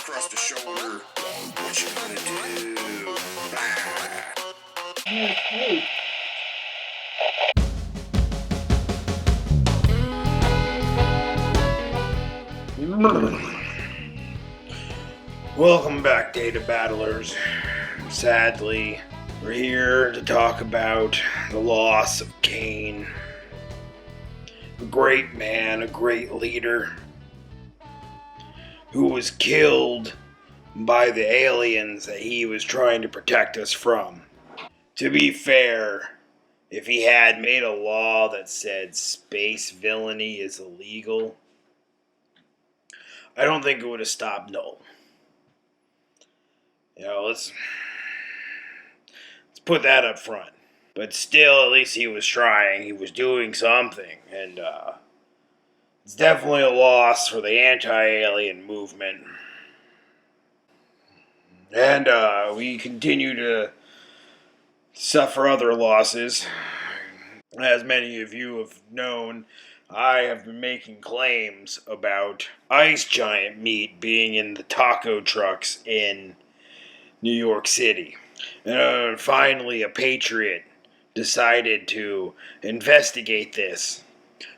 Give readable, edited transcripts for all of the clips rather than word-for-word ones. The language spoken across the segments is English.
across the shoulder. What you gonna do? Welcome back, Data Battlers. Sadly, we're here to talk about the loss of Kane. A great man, a great leader, who was killed by the aliens that he was trying to protect us from. To be fair, if he had made a law that said space villainy is illegal, I don't think it would have stopped Null. Let's put that up front. But still, at least he was trying. He was doing something. And it's definitely a loss for the anti-alien movement. And we continue to suffer other losses. As many of you have known, I have been making claims about ice giant meat being in the taco trucks in New York City. And finally, a patriot decided to investigate this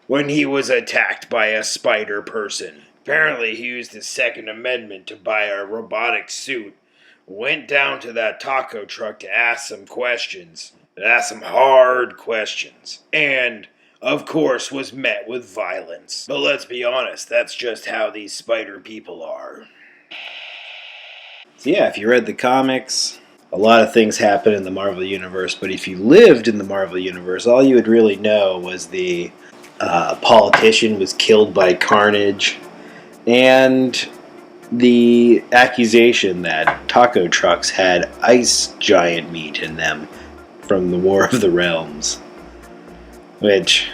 when he was attacked by a spider person. Apparently, he used his Second Amendment to buy a robotic suit, went down to that taco truck to ask some questions, ask some hard questions, and of course was met with violence. But let's be honest, that's just how these spider people are. So yeah, if you read the comics, a lot of things happen in the Marvel Universe, but if you lived in the Marvel Universe, all you would really know was the politician was killed by Carnage, and the accusation that taco trucks had ice giant meat in them from the War of the Realms, which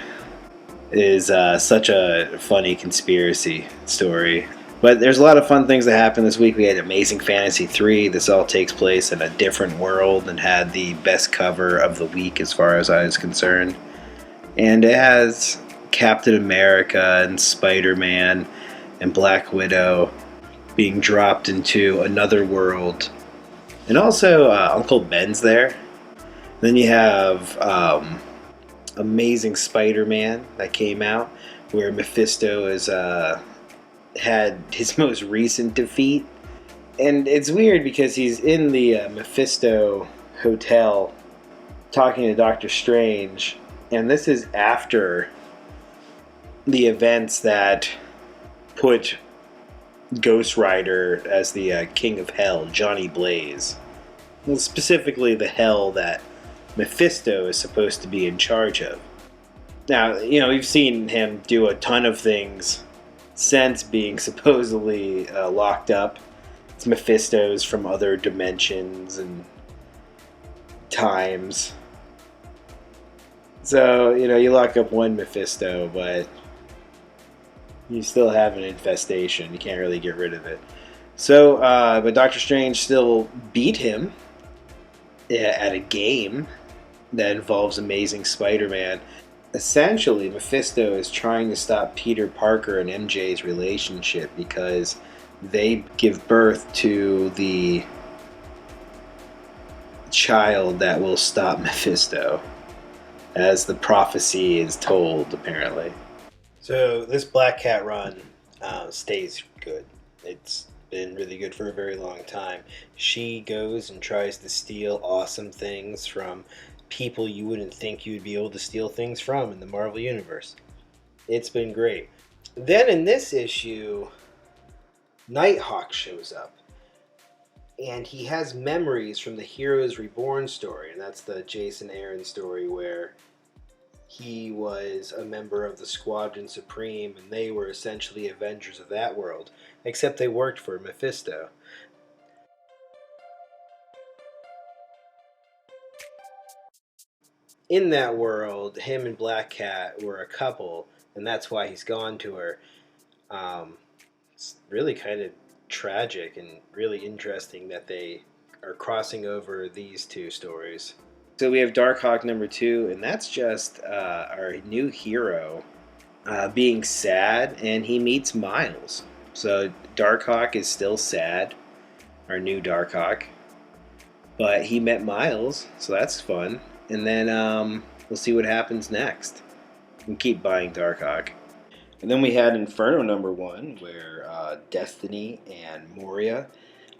is such a funny conspiracy story. But there's a lot of fun things that happened this week. We had Amazing Fantasy 3. This all takes place in a different world and had the best cover of the week as far as I was concerned. And it has Captain America and Spider-Man and Black Widow being dropped into another world. And also Uncle Ben's there. Then you have Amazing Spider-Man that came out, where Mephisto is had his most recent defeat. And it's weird because he's in the Mephisto hotel talking to Doctor Strange, and this is after the events that put Ghost Rider as the King of Hell, Johnny Blaze. Well, specifically the hell that Mephisto is supposed to be in charge of. Now, we've seen him do a ton of things since being supposedly locked up. It's Mephisto's from other dimensions and times. So, you lock up one Mephisto, but you still have an infestation. You can't really get rid of it. So, but Doctor Strange still beat him at a game that involves Amazing Spider-Man. Essentially, Mephisto is trying to stop Peter Parker and MJ's relationship because they give birth to the child that will stop Mephisto, as the prophecy is told, apparently. So this Black Cat run stays good. It's been really good for a very long time. She goes and tries to steal awesome things from people you wouldn't think you'd be able to steal things from in the Marvel Universe. It's been great. Then in this issue, Nighthawk shows up. And he has memories from the Heroes Reborn story. And that's the Jason Aaron story where he was a member of the Squadron Supreme and they were essentially Avengers of that world. Except they worked for Mephisto. In that world, him and Black Cat were a couple, and that's why he's gone to her. It's really kind of tragic and really interesting that they are crossing over these two stories. So we have Darkhawk number 2, and that's just our new hero being sad, and he meets Miles. So Darkhawk is still sad, our new Darkhawk, but he met Miles, so that's fun. And then we'll see what happens next. And keep buying Darkhawk. And then we had Inferno Number One, where Destiny and Moria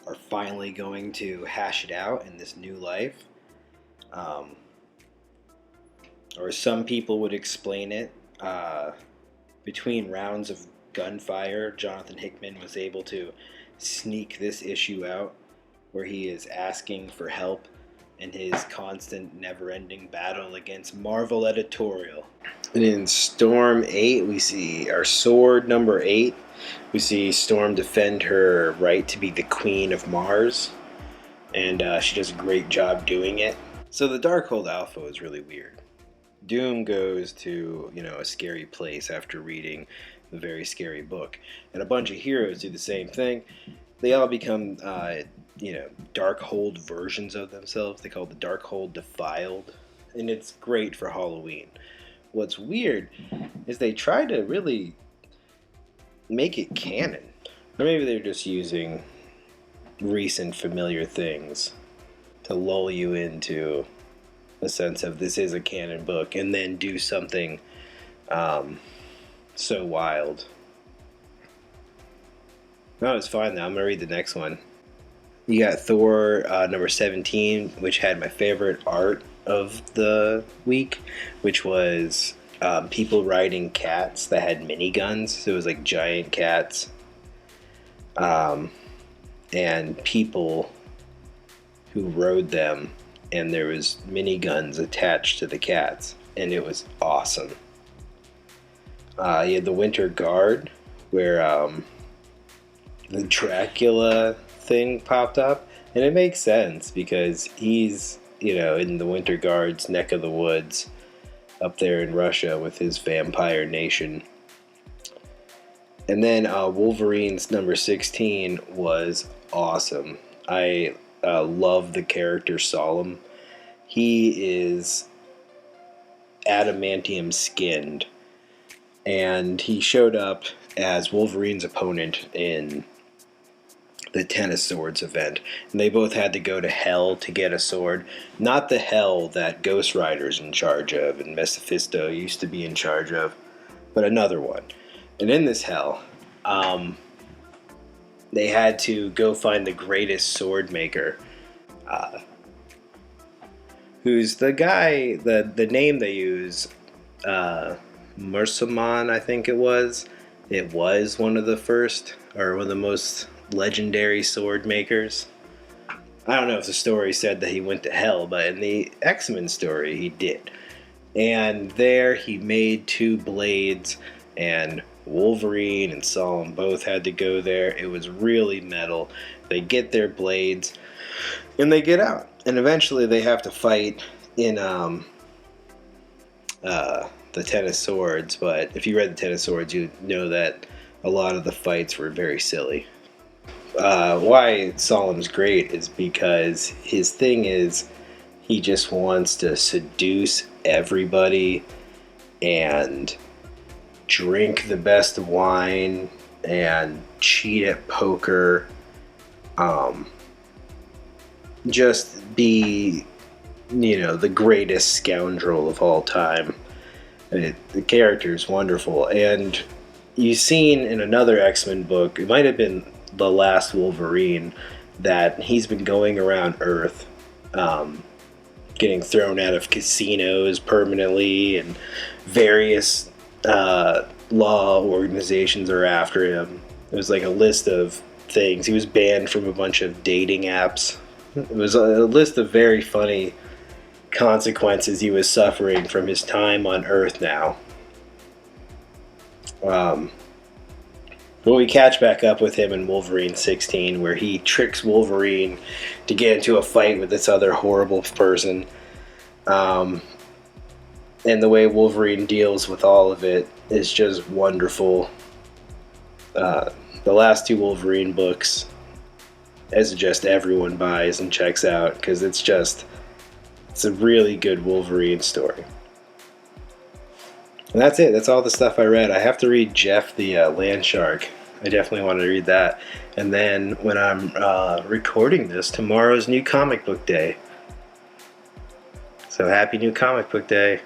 are finally going to hash it out in this new life. Or some people would explain it. Between rounds of gunfire, Jonathan Hickman was able to sneak this issue out, where he is asking for help in his constant, never-ending battle against Marvel Editorial. And in Storm 8, we see our S.W.O.R.D number 8. We see Storm defend her right to be the Queen of Mars, and she does a great job doing it. So the Darkhold Alpha is really weird. Doom goes to, a scary place after reading a very scary book, and a bunch of heroes do the same thing. They all become, Darkhold versions of themselves. They call it the Darkhold Defiled, and it's great for Halloween. What's weird is they try to really make it canon. Or maybe they're just using recent familiar things to lull you into a sense of this is a canon book, and then do something so wild. No, it's fine though. I'm going to read the next one. You got Thor number 17, which had my favorite art of the week, which was people riding cats that had miniguns. So it was like giant cats. And people who rode them, and there was miniguns attached to the cats, and it was awesome. You had the Winter Guard, where the Dracula thing popped up, and it makes sense because he's in the Winter Guard's neck of the woods up there in Russia with his vampire nation. And then Wolverine's number 16 was awesome. I love the character Solemn. He is adamantium skinned, and he showed up as Wolverine's opponent in the Ten of Swords event, and they both had to go to hell to get a sword. Not the hell that Ghost Rider's in charge of and Mephisto used to be in charge of, but another one. And in this hell, they had to go find the greatest sword maker, who's the guy, the name they use, Mursaman, I think it was. It was one of the first, or one of the most legendary sword makers. I don't know if the story said that he went to hell, but in the X-Men story, he did. And there he made 2 blades, and Wolverine and Solemn both had to go there. It was really metal. They get their blades, and they get out. And eventually they have to fight in the Ten of Swords, but if you read the Ten of Swords, you know that a lot of the fights were very silly. Why Solemn's great is because his thing is he just wants to seduce everybody and drink the best wine and cheat at poker. Just be, the greatest scoundrel of all time. The character is wonderful. And you've seen in another X-Men book, it might have been the last Wolverine, that he's been going around Earth, getting thrown out of casinos permanently, and various law organizations are after him. It was like a list of things. He was banned from a bunch of dating apps. It was a list of very funny consequences he was suffering from his time on Earth now. But we catch back up with him in Wolverine 16, where he tricks Wolverine to get into a fight with this other horrible person. And the way Wolverine deals with all of it is just wonderful. The last 2 Wolverine books, I suggest everyone buys and checks out, because it's a really good Wolverine story. And that's it. That's all the stuff I read. I have to read Jeff the Land Shark I definitely want to read that. And then when I'm recording this, tomorrow's New Comic Book Day. So happy New Comic Book Day.